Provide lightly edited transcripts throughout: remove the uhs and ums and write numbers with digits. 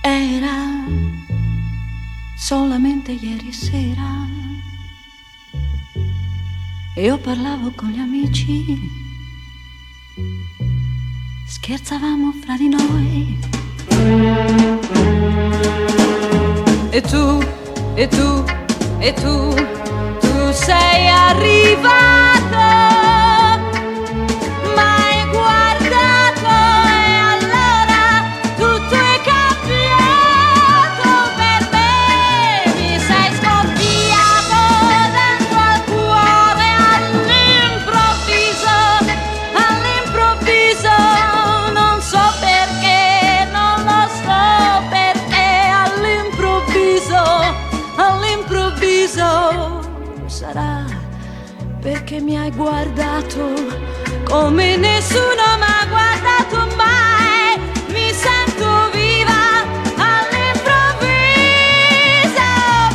Era solamente ieri sera, io parlavo con gli amici, scherzavamo fra di noi. E tu, e tu, e tu, tu sei arrivato, m'hai guardato e allora tutto è cambiato per me. Mi sei scoppiato dentro al cuore all'improvviso, all'improvviso, non so perché, non lo so perché, all'improvviso sarà perché mi hai guardato come nessuno m'ha guardato mai. Mi sento viva all'improvviso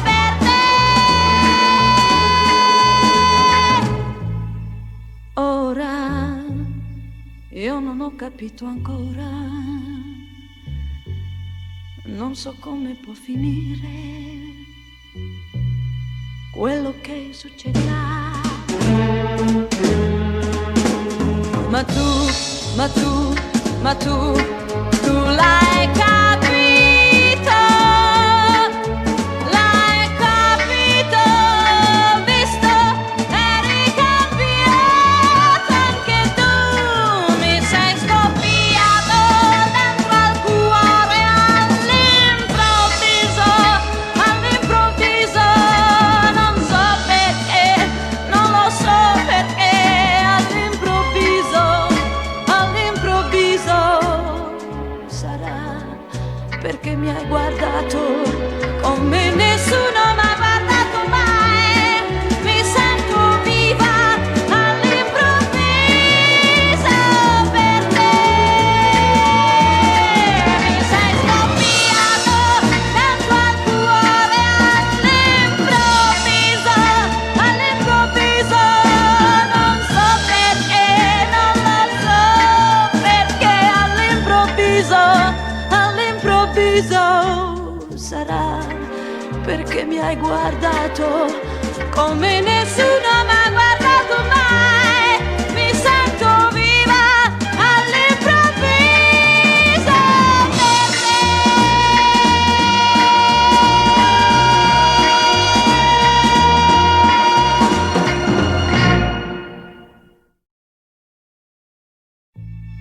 per te. Ora io non ho capito ancora, non so come può finire quello che succederà. Ma tu, ma tu, ma tu l'hai capito, l'hai capito, visto, eri cambiato anche tu. Mi sei scoppiato dentro al cuore all'improvviso, all'improvviso, non so perché, non lo so perché, all'improvviso, all'improvviso sarà perché mi hai guardato come nessuno m'ha guardato mai. Mi sento viva all'improvviso per te. Mi sei scoppiato dentro al cuore all'improvviso, all'improvviso, non so perché, non lo so perché, all'improvviso, all'improvviso sarà perché mi hai guardato come nessuno m'ha guardato.